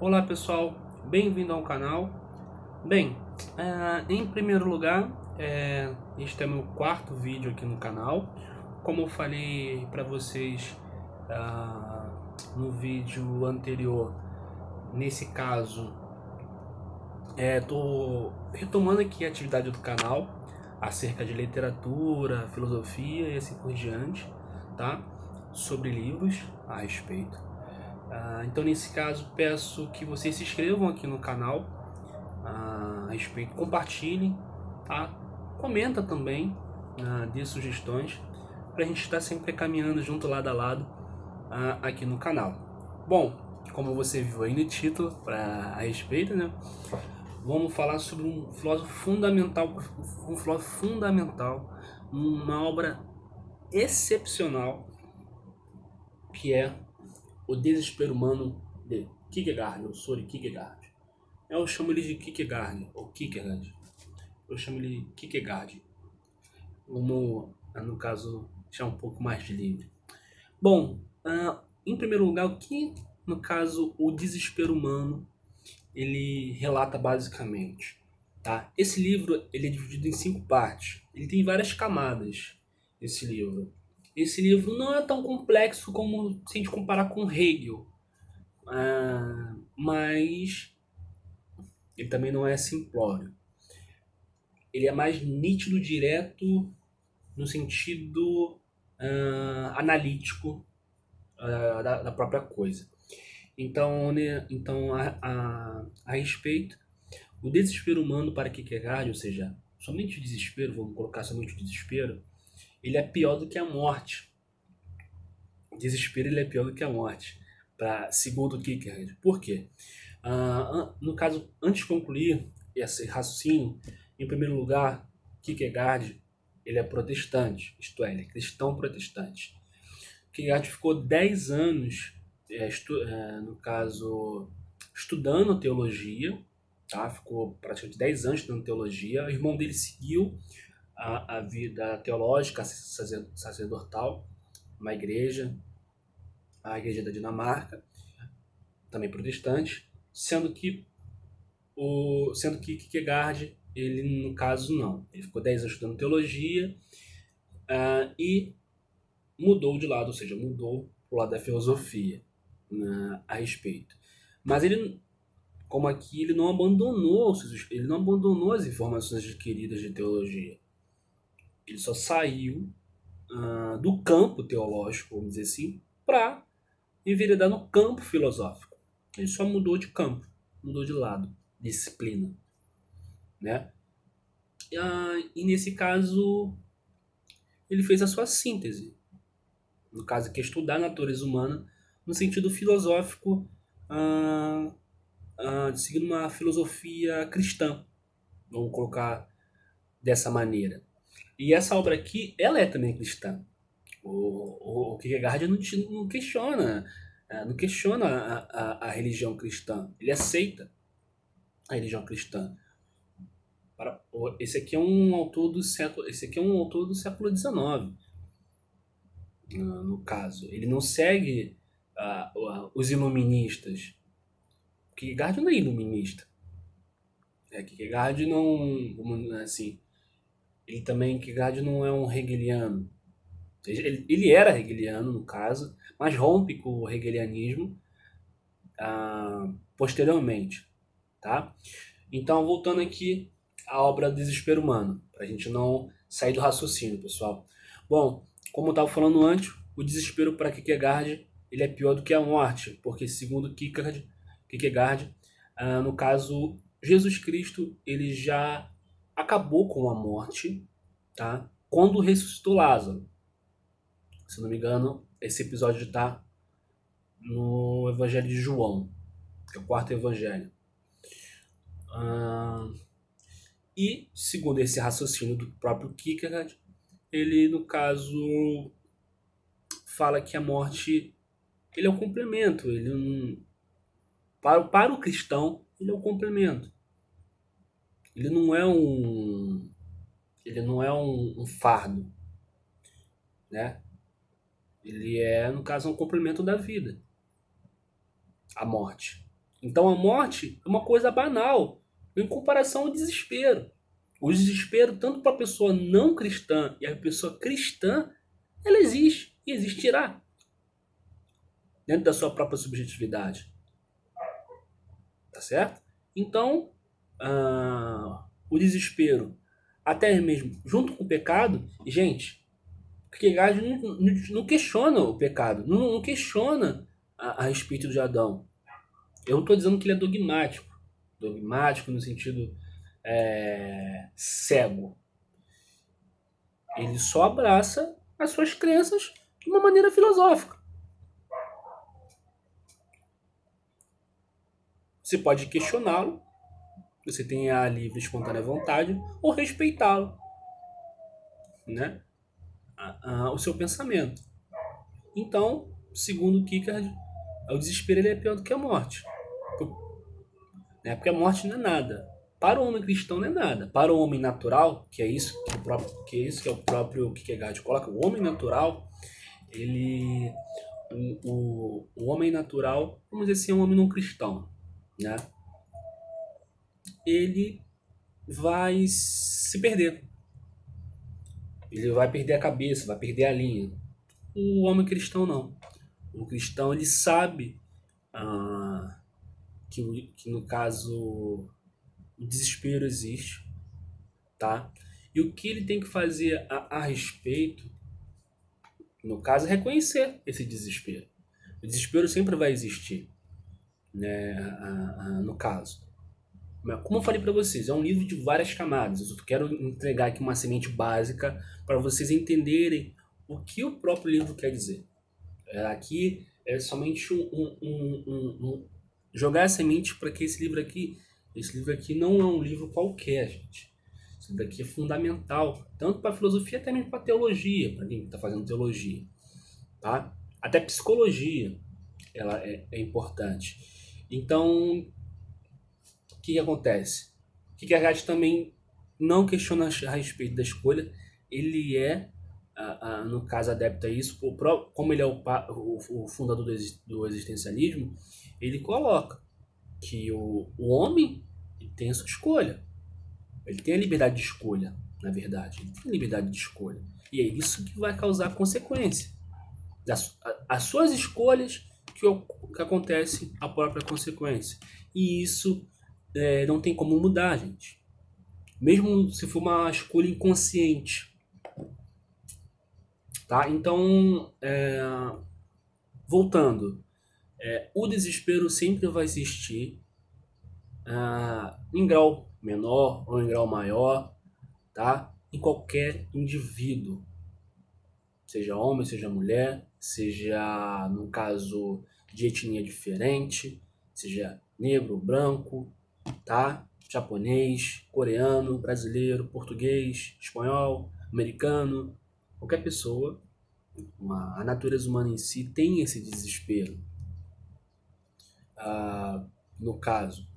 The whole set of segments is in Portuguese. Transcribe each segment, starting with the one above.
Olá pessoal, bem-vindo ao canal. Bem, em primeiro lugar, este é meu quarto vídeo aqui no canal. Como eu falei para vocês no vídeo anterior, nesse caso, estou retomando aqui a atividade do canal acerca de literatura, filosofia e assim por diante, tá? Sobre livros a respeito. Então, nesse caso, peço que vocês se inscrevam aqui no canal a respeito, compartilhem, tá? Comenta também, dê sugestões, para a gente estar sempre caminhando junto lado a lado aqui no canal. Bom, como você viu aí no título a respeito, né? Vamos falar sobre um filósofo fundamental, uma obra excepcional, que é O Desespero Humano de Kierkegaard, ou Soren Kierkegaard. Eu chamo ele de Kierkegaard, ou Kierkegaard. Eu chamo ele Kierkegaard. Vamos, no caso, deixar um pouco mais de livre. Bom, em primeiro lugar, o que, no caso, o desespero humano, ele relata basicamente, tá? Esse livro, ele é dividido em 5 partes. Ele tem várias camadas, esse livro. Esse livro não é tão complexo como se a gente comparar com Hegel, mas ele também não é simplório. Ele é mais nítido, direto, no sentido analítico da própria coisa. Então, né, a respeito, o desespero humano para Kierkegaard, ou seja, somente o desespero, vamos colocar somente o desespero, ele é pior do que a morte. O desespero ele é pior do que a morte, segundo Kierkegaard. Por quê? No caso, antes de concluir esse raciocínio, em primeiro lugar, Kierkegaard ele é protestante, isto é, ele é cristão protestante. Kierkegaard ficou 10 anos, no caso, estudando teologia, tá? Ficou praticamente 10 anos estudando teologia. O irmão dele seguiu a vida teológica, sacerdotal, uma igreja, a igreja da Dinamarca, também protestante, sendo que Kierkegaard, ele no caso não. Ele ficou 10 anos estudando teologia e mudou de lado, ou seja, mudou pro lado da filosofia, né, a respeito. Mas ele, como aqui, ele não abandonou as informações adquiridas de teologia. Ele só saiu do campo teológico, vamos dizer assim, para enveredar no campo filosófico. Ele só mudou de campo, mudou de lado, disciplina, né? E nesse caso, ele fez a sua síntese. No caso, que é estudar a natureza humana no sentido filosófico, seguindo uma filosofia cristã, vamos colocar dessa maneira. E essa obra aqui, ela é também cristã. O Kierkegaard não questiona, a religião cristã. Ele aceita a religião cristã. Esse aqui é um autor do século XIX, no caso. Ele não segue os iluministas. Kierkegaard não é iluminista. Kierkegaard não, assim, Kierkegaard não é um hegeliano. Ele era hegeliano, no caso, mas rompe com o hegelianismo posteriormente, tá? Então, voltando aqui à obra Desespero Humano, para a gente não sair do raciocínio, pessoal. Bom, como eu estava falando antes, o desespero para Kierkegaard ele é pior do que a morte, porque segundo Kierkegaard, no caso, Jesus Cristo ele já acabou com a morte, tá? Quando ressuscitou Lázaro. Se não me engano, esse episódio está no Evangelho de João, que é o quarto evangelho. E, segundo esse raciocínio do próprio Kierkegaard, ele, no caso, fala que a morte ele é um complemento. Para o cristão, ele é um complemento. Ele não é um fardo, né? Ele é, no caso, um complemento da vida, a morte. Então a morte é uma coisa banal em comparação ao desespero. O desespero, tanto para a pessoa não cristã e a pessoa cristã, ela existe e existirá dentro da sua própria subjetividade, tá certo? Então, o desespero, até mesmo junto com o pecado, e, gente, Kierkegaard não questiona o pecado, não questiona a respeito de Adão. Eu não estou dizendo que ele é dogmático no sentido cego. Ele só abraça as suas crenças de uma maneira filosófica. Você pode questioná-lo, você tem a livre e espontânea vontade, ou respeitá-lo, né? O seu pensamento. Então, segundo Kierkegaard, o desespero ele é pior do que a morte. Né? Porque a morte não é nada. Para o homem cristão não é nada. Para o homem natural, que é isso que o próprio Kierkegaard coloca, o homem natural, ele o homem natural, vamos dizer assim, é um homem não cristão, né? Ele vai se perder. Ele vai perder a cabeça, vai perder a linha. O homem cristão não. O cristão ele sabe ah, que no caso o desespero existe, tá? E o que ele tem que fazer a respeito, no caso, é reconhecer esse desespero. O desespero sempre vai existir, né? No caso. Como eu falei para vocês, é um livro de várias camadas. Eu quero entregar aqui uma semente básica para vocês entenderem o que o próprio livro quer dizer. Aqui é somente jogar a semente para que esse livro aqui não é um livro qualquer, gente. Esse livro aqui é fundamental, tanto para a filosofia, até mesmo para a teologia, para quem está fazendo teologia, tá? Até psicologia, ela é importante. Então, o que acontece? O que a Gat também não questiona a respeito da escolha, ele no caso, adepto a isso, como ele é o fundador do existencialismo, ele coloca que o homem ele tem a sua escolha. Ele tem a liberdade de escolha, na verdade. Ele tem a liberdade de escolha. E é isso que vai causar consequência. As suas escolhas que acontece a própria consequência. E isso não tem como mudar, gente. Mesmo se for uma escolha inconsciente. Tá? Então, voltando. O desespero sempre vai existir em grau menor ou em grau maior, tá? Em qualquer indivíduo. Seja homem, seja mulher, seja, no caso, de etnia diferente, seja negro, branco, tá? Japonês, coreano, brasileiro, português, espanhol, americano, qualquer pessoa, a natureza humana em si tem esse desespero, no caso.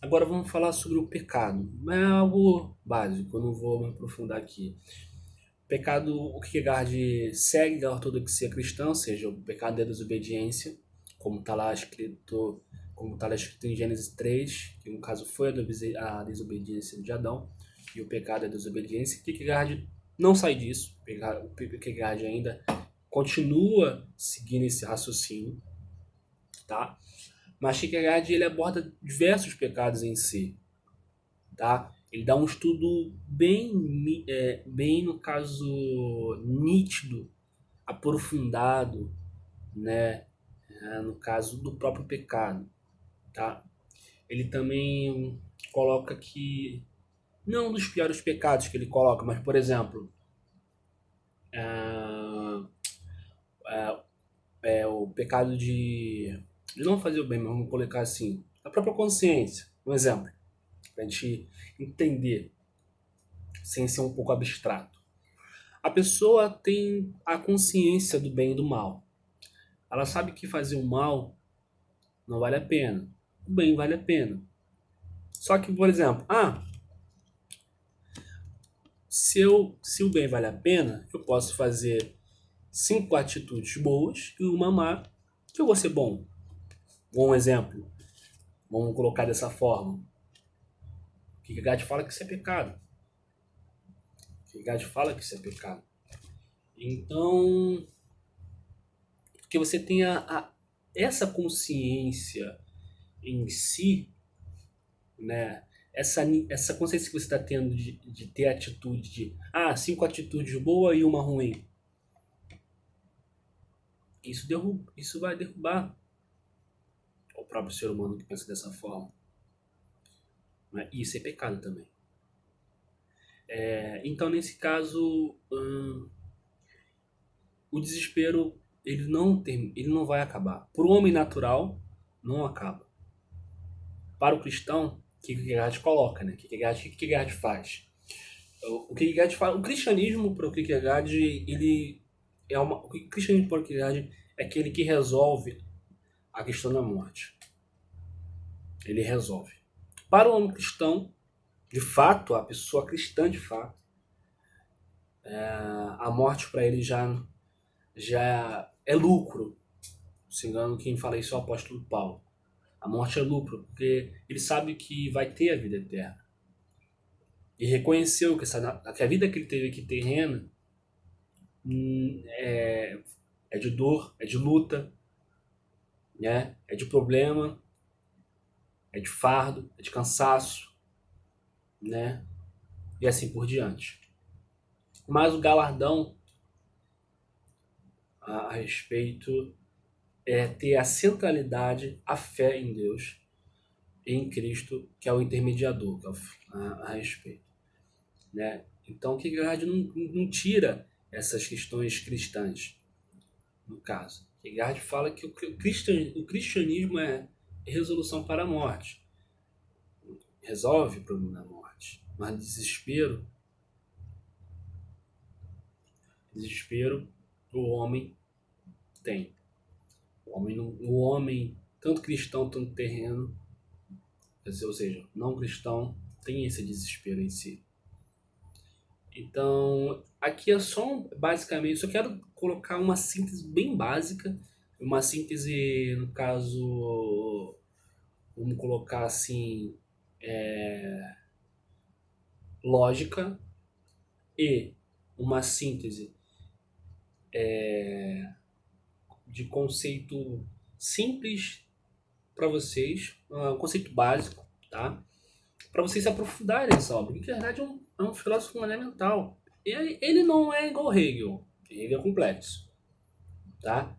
Agora vamos falar sobre o pecado. É algo básico, eu não vou me aprofundar aqui. Pecado, o Kierkegaard segue a ortodoxia cristã, ou seja, o pecado é a desobediência, como está lá escrito, em Gênesis 3, que no caso foi a desobediência de Adão, e o pecado é a desobediência. Kierkegaard não sai disso, o Kierkegaard ainda continua seguindo esse raciocínio, tá? Mas Kierkegaard ele aborda diversos pecados em si, tá? Ele dá um estudo bem no caso nítido, aprofundado, né? No caso do próprio pecado, tá? Ele também coloca que não dos piores pecados que ele coloca, mas por exemplo, ah, o pecado de não fazer o bem, mas vamos colocar assim, a própria consciência, um exemplo, para a gente entender sem ser um pouco abstrato. A pessoa tem a consciência do bem e do mal. Ela sabe que fazer o mal não vale a pena. O bem vale a pena. Só que, por exemplo, se o bem vale a pena, eu posso fazer 5 atitudes boas e uma má, que eu vou ser bom. Um exemplo, vamos colocar dessa forma. Kierkegaard fala que isso é pecado. Kierkegaard fala que isso é pecado. Então, porque você tem essa consciência em si, né? Essa consciência que você está tendo de ter atitude de 5 atitudes boas e uma ruim. Isso vai derrubar o próprio ser humano que pensa dessa forma. Né? E isso é pecado também. Então, nesse caso, o desespero ele não vai acabar. Para o homem natural, não acaba. Para o cristão, o que Kierkegaard coloca, né? O que Kierkegaard faz? O Kierkegaard fala, o cristianismo para o Kierkegaard, o cristianismo para o Kierkegaard é aquele que resolve a questão da morte. Ele resolve. Para o homem cristão, de fato, a pessoa cristã de fato, a morte para ele já é lucro. Se engano, quem fala isso é o apóstolo Paulo. A morte é lucro, porque ele sabe que vai ter a vida eterna. E reconheceu que a vida que ele teve aqui terrena é de dor, é de luta, né? É de problema, é de fardo, é de cansaço, né? E assim por diante. Mas o galardão a respeito é ter a centralidade, a fé em Deus, em Cristo, que é o intermediador, que é a respeito. Né? Então, Kierkegaard não tira essas questões cristãs, no caso. Kierkegaard fala que o cristianismo é resolução para a morte. Resolve o problema da morte. Mas desespero o homem tem. O homem, tanto cristão, tanto terreno, ou seja, não cristão, tem esse desespero em si. Então, aqui é basicamente, só quero colocar uma síntese bem básica, uma síntese, no caso, vamos colocar assim, lógica, e uma síntese de conceito simples para vocês, um conceito básico, tá? Para vocês se aprofundarem nessa obra. Que, na verdade, é um filósofo fundamental. Ele não é igual Hegel. Hegel é complexo, tá?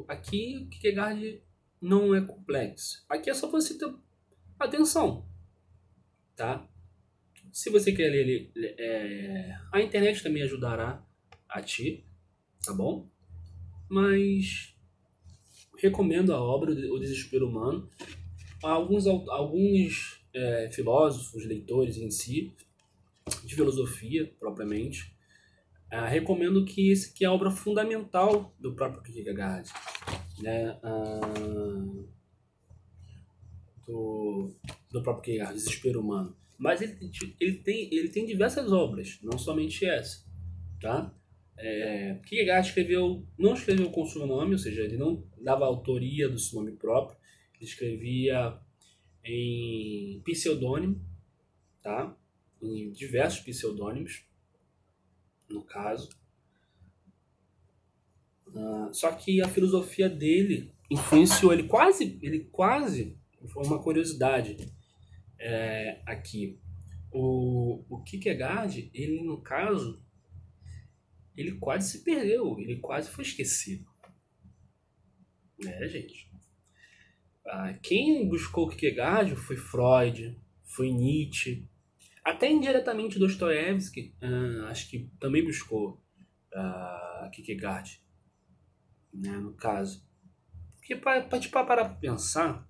Aqui, o Kierkegaard não é complexo. Aqui é só você ter atenção, tá? Se você quer ler, a internet também ajudará a ti, tá bom? Mas recomendo a obra O Desespero Humano. Alguns filósofos, leitores em si, de filosofia propriamente, recomendo que esse aqui é a obra fundamental do próprio Kierkegaard, né? Do próprio Kierkegaard, Desespero Humano. Mas ele tem diversas obras, não somente essa, tá? Kierkegaard não escreveu com seu nome, ou seja, ele não dava autoria do seu nome próprio, ele escrevia em pseudônimo, tá? Em diversos pseudônimos, no caso. Só que a filosofia dele influenciou ele quase, foi uma curiosidade aqui. O Kierkegaard, ele no caso, ele quase se perdeu, ele quase foi esquecido. Né, gente? Quem buscou Kierkegaard foi Freud, foi Nietzsche, até indiretamente Dostoiévski, acho que também buscou Kierkegaard, né, no caso. Porque parar para pensar,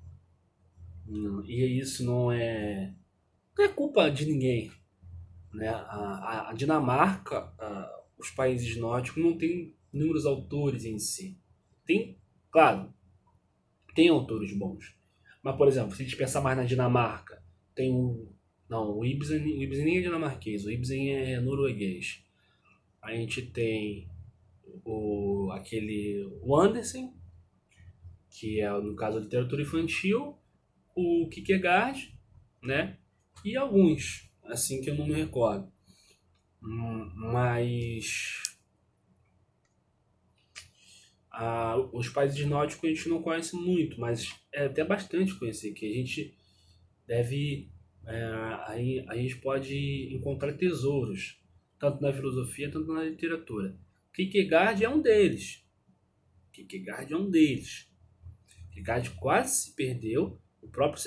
e isso não é culpa de ninguém, né? A Dinamarca, os países nórdicos não tem inúmeros autores em si. Tem, claro, tem autores bons. Mas, por exemplo, se a gente pensar mais na Dinamarca, tem o Ibsen nem é dinamarquês, o Ibsen é norueguês. A gente tem o Andersen, que é, no caso, a literatura infantil, o Kierkegaard, né? E alguns, assim que eu não me recordo. Mas os países nórdicos a gente não conhece muito, mas é até bastante conhecer, que a gente deve. Aí a gente pode encontrar tesouros, tanto na filosofia, tanto na literatura. Kierkegaard é um deles. Kierkegaard é um deles. Kierkegaard quase se perdeu. O próprio,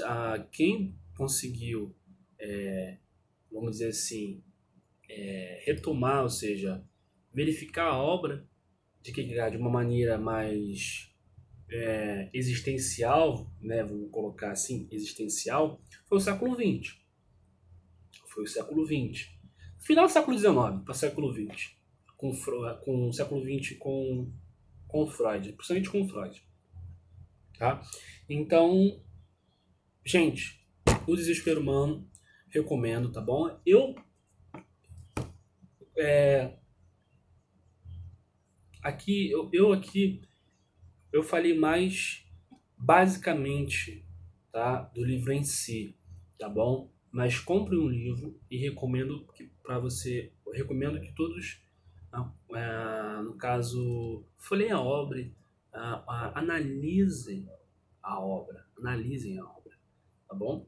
quem conseguiu, vamos dizer assim, retomar, ou seja, verificar a obra de Kierkegaard de uma maneira mais existencial, né, vamos colocar assim, existencial, foi o século XX. Foi o século XX. Final do século XIX para o século XX. Com o século XX com Freud, principalmente com Freud. Tá? Então, gente, o Desespero Humano, recomendo, tá bom? Aqui eu falei mais basicamente, tá, do livro em si, tá bom? Mas compre um livro e recomendo que para você, eu recomendo que todos, no caso, folheiem a obra, analisem a obra, tá bom?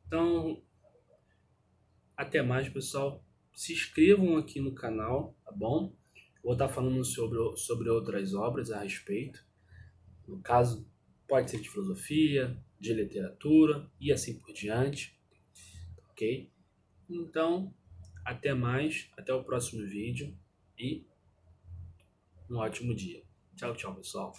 Então, até mais, pessoal. Se inscrevam aqui no canal, tá bom? Vou estar falando sobre outras obras a respeito. No caso, pode ser de filosofia, de literatura e assim por diante, ok? Então, até mais, até o próximo vídeo e um ótimo dia. Tchau, tchau, pessoal.